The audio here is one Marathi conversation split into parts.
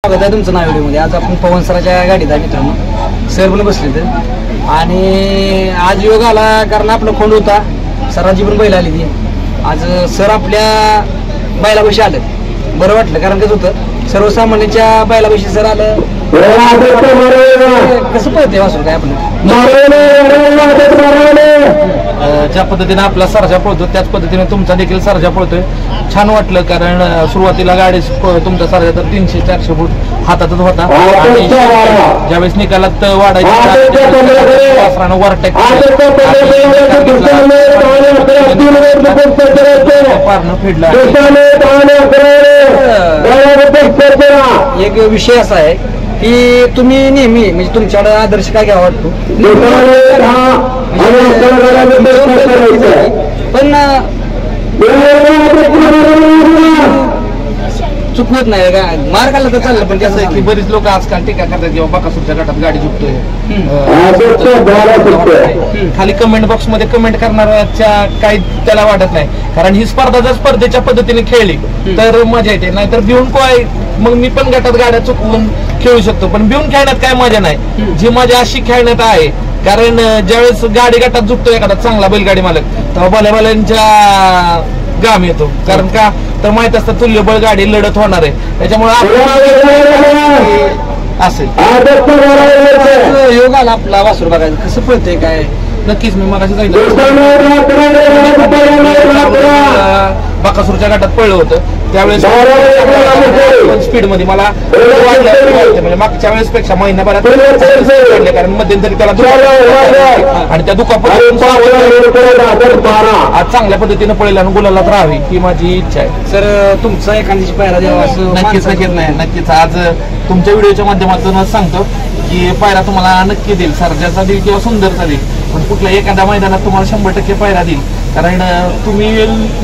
स्वागत आहे तुमचं नाव व्हिडिओमध्ये. आज आपण पवन सराच्या गाडीत आहे मित्रांनो, सर पण बसले तर. आणि आज योग आला कारण आपलं खोंड होता, सरांची पण बैल आली ती. आज सर आपल्या बैलापाशी आलं, बरं वाटलं. कारण कसं होतं, सर्वसामान्यांच्या बैलापाशी सर आलं. कसं पळते वासरू काय आपलं, ज्या पद्धतीने आपला सरजा पळतो त्याच पद्धतीने तुमचा देखील सरजा पळतोय. छान वाटलं, कारण सुरुवातीला गाडी तुमचा सरजा तर 300-400 फूट हातातच होता. आणि ज्यावेळेस निकालात वाढायची ओव्हरटेक पारणं फेडला. एक विषय असा आहे की तुम्ही नेहमी म्हणजे तुमच्याकडे आदर्श काय घ्यावा वाटतो, पण चुकवत नाही का, मार खाल्ला तर चाललं. पण कसं आहे की बरीच लोक आजकाल टीका करतात किंवा बकासूरच्या गटात गाडी झुकतोय. खाली कमेंट बॉक्स मध्ये कमेंट करणाऱ्याच्या काही त्याला वाटत नाही, कारण ही स्पर्धा जर स्पर्धेच्या पद्धतीने खेळली तर मजा येते. नाहीतर भिवून काय, मग मी पण गटात गाड्या चुकवून खेळू शकतो, पण भिवून खेळण्यात काय मजा नाही. जी मजा अशी खेळण्यात आहे, कारण ज्यावेळेस गाडी गटात झुकतो एखादा चांगला बैलगाडी मालक, तेव्हा भल्या गाम येतो. कारण का तर माहित असतं तुल्यबळ गाडी लढत होणार आहे, त्याच्यामुळे असेल योग आला आपला वासरू बघायचं कसं पळतंय काय. नक्कीच मी मगाशी बकासूरच्या गटात पळलं होतं, त्यावेळेस स्पीड मध्ये मला म्हणजे मागच्या वेळेस पेक्षा महिन्याभरात, कारण मध्यंतरी त्याला आणि त्या दुखापत आज चांगल्या पद्धतीने पळेल आणि गुलालात राहावी ही माझी इच्छा आहे. सर तुमचा एखाद्याची पायरा द्यावा असं नक्कीच नाही. नक्कीच आज तुमच्या व्हिडिओच्या माध्यमातून सांगतो की पायरा तुम्हाला नक्की देईल, सर्जाचा देईल किंवा सुंदरचा देईल, पण कुठल्या एखाद्या मैदानात तुम्हाला 100% पायरा देईल. कारण तुम्ही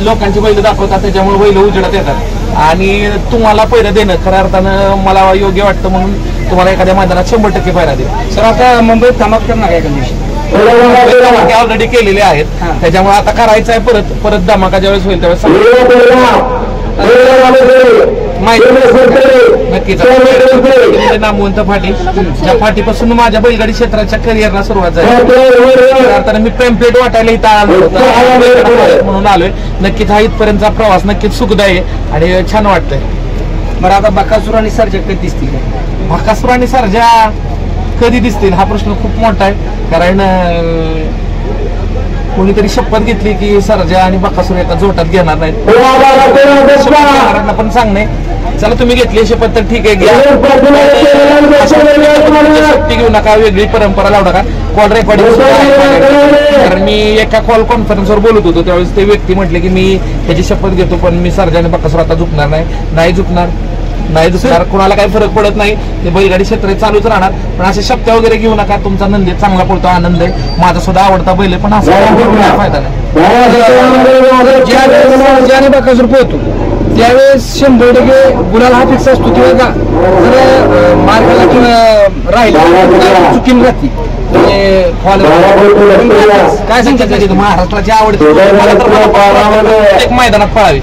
लोकांची बैल दाखवता, त्याच्यामुळे बैल उजेडात येतात आणि तुम्हाला पैरा देणं खऱ्या अर्थानं मला योग्य वाटतं, म्हणून तुम्हाला एखाद्या मैदानात 100% पायरा देईल. सर आता मुंबईत धमाक करणार काय एखाद्या दिवशी ऑलरेडी केलेले आहेत, त्याच्यामुळे आता करायचं आहे परत धमाका ज्यावेळेस होईल त्यावेळेस नक्कीच. नामवंत फाटी, ज्या फाटीपासून माझ्या बैलगाडी क्षेत्राच्या करिअरला सुरुवात झाली. आता मी पेम्पलेट वाटायला इथं आलो म्हणून आलोय. नक्कीच हा इथपर्यंतचा प्रवास नक्कीच सुखदायी आहे आणि छान वाटतंय. बरं आता बकासूर आणि सर्जा कधी दिसतील? बकासूर आणि सर्जा कधी दिसतील हा प्रश्न खूप मोठा आहे, कारण कोणीतरी शपथ घेतली की सर्जा आणि बकासूर एका जोटात घेणार नाहीत. पण सांगणे, चला तुम्ही घेतली शपथ तर ठीक आहे, घ्या. शक्ती घेऊ नका, वेगळी परंपरा लावू नका. कॉल रेकॉर्डिंग, कारण मी एका कॉल कॉन्फरन्सवर बोलत होतो, त्यावेळेस ते व्यक्ती म्हटले की मी ह्याची शपथ घेतो, पण मी सर्जा आणि बकासूर आता झुकणार नाही झुकणार. कुणाला काही फरक पडत नाही, ते बैलगाडी क्षेत्र चालूच राहणार. पण असे शब्द वगैरे घेऊ नका. तुमचा नंदी चांगला पडतो, आनंद आहे, माझा सुद्धा आवडता बैल, पण असं फायदा नाही. ज्याने बकासूर पोहतो त्यावेळेस 100% गुलाल हा फिक्स असतो, किंवा का जर मार्गाला किंवा राहिला चुकीन राहते काय सांगतात. महाराष्ट्राची आवडती एक मैदानात पळावी,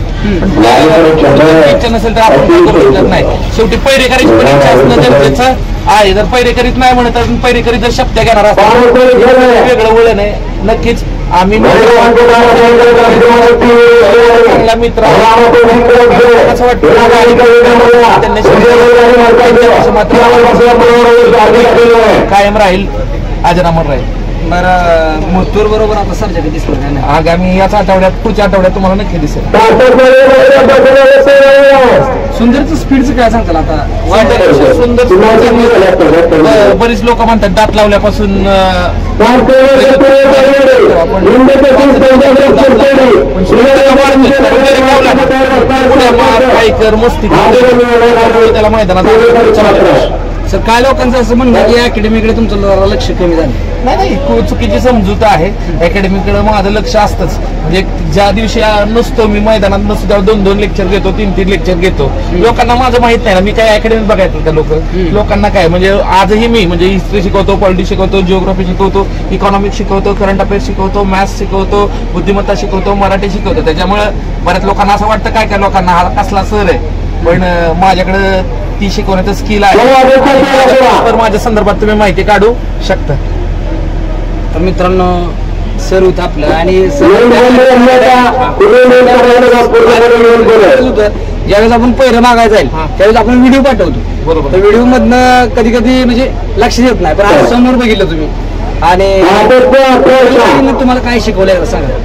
इच्छा नसेल तर आपण करू शकत नाही. शेवटी पैरेकरीची पण इच्छा असणं गरजेचं आहे. जर पैरेकरीत नाही म्हणत तर पैरेकरी जर शब्द घेणार असतात वेगळं वळण आहे. नक्कीच आम्ही चांगला मित्र असं वाटतं कायम राहील, अजरामर राहील. बरं मथुर बरोबर आता सर्जा कधी दिसणार? आगामी याच आठवड्यात, पुढच्या आठवड्यात तुम्हाला नक्की दिसेल. सुंदरचं स्पीडचं काय सांगताल आता? सुंदर बरीच लोक म्हणतात दात लावल्यापासून मस्ती त्याला मैदानात. सर काय लोकांचं असं म्हणणं की अकॅडमीकडे तुमचं लक्ष कमी झालं? नाही, चुकीची समजूत आहे. अकॅडमीकडे माझं लक्ष असतंच. म्हणजे ज्या दिवशी नसतो मी मैदानात नसतो त्यावेळी 2-2 लेक्चर घेतो, 3-3 लेक्चर घेतो. लोकांना माझं माहित नाही ना, मी काय अकॅडमीत बघायचं का लोकांना काय. म्हणजे आजही मी म्हणजे हिस्ट्री शिकवतो, पॉलिटिक्स शिकवतो, जिओग्राफी शिकवतो, इकॉनॉमिक्स शिकवतो, करंट अफेअर्स शिकवतो, मॅथ्स शिकवतो, बुद्धिमत्ता शिकवतो, मराठी शिकवतो. त्याच्यामुळे बऱ्याच लोकांना असं वाटतं काय लोकांना हा कसला सर आहे, पण माझ्याकडे ती शिकवण्याचं स्किल आहे तर माझ्या संदर्भात तुम्ही माहिती काढू शकता. तर मित्रांनो सर होतं आपलं आणि ज्यावेळेस आपण पहिलं मागायला जाईल त्यावेळेस आपण व्हिडिओ पाठवतो. बरोबर. तर व्हिडिओ मधनं कधी कधी म्हणजे लक्ष देत नाही, पण आज समोर बघितलं तुम्ही आणि तुम्हाला काय शिकवलंय सांगा.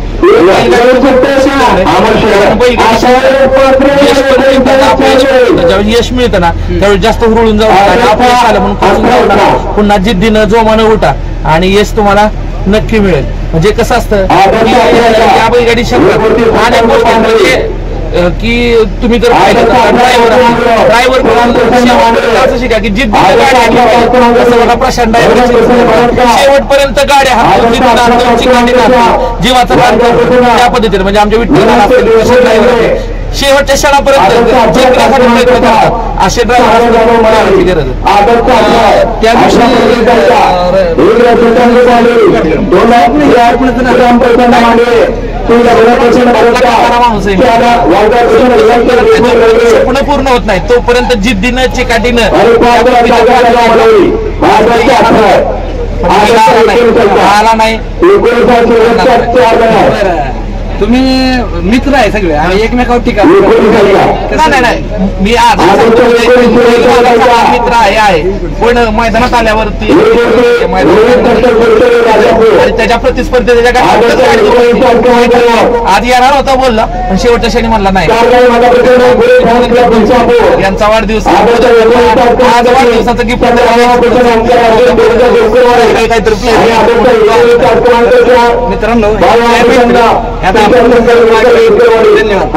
ज्यावेळी यश मिळतं ना त्यावेळी जास्त हुरळून जाऊ नका, अपयश आलं म्हणून खचून जाऊ नका, पुन्हा जिद्दीनं जोमानं उठा आणि यश तुम्हाला नक्की मिळेल. म्हणजे कसं असतं या बैलगाडी शब्दात अनेक गोष्टी म्हणजे की तुम्ही जर ड्रायव्हर असं शिका की जिद्दीनं गाडी असं बघा प्रशांत शेवटपर्यंत गाड्या हातात जीवाचं काम करतो त्या पद्धतीने. म्हणजे आमच्या विठ्ठल ड्रायव्हर शेवटच्या क्षणापर्यंत जिंकण्यासाठी प्रयत्न करतात असे ड्रायव्हर गरज त्या स्वप्न पूर्ण होत नाही तोपर्यंत जिद्दीनं चिकाटीनं आला नाही. तुम्ही मित्र आहे सगळे आणि एकमेकावर टीका नाही मी आज मित्र आहे पण मैदानात आल्यावरती आणि त्याच्या प्रतिस्पर्धेच्या आधी येणार होता बोलला पण शेवटच्या क्षणी म्हणला नाही. यांचा वाढदिवस आज वाढदिवसाचं गिफ्ट काहीतरी मित्रांनो धन्यवाद.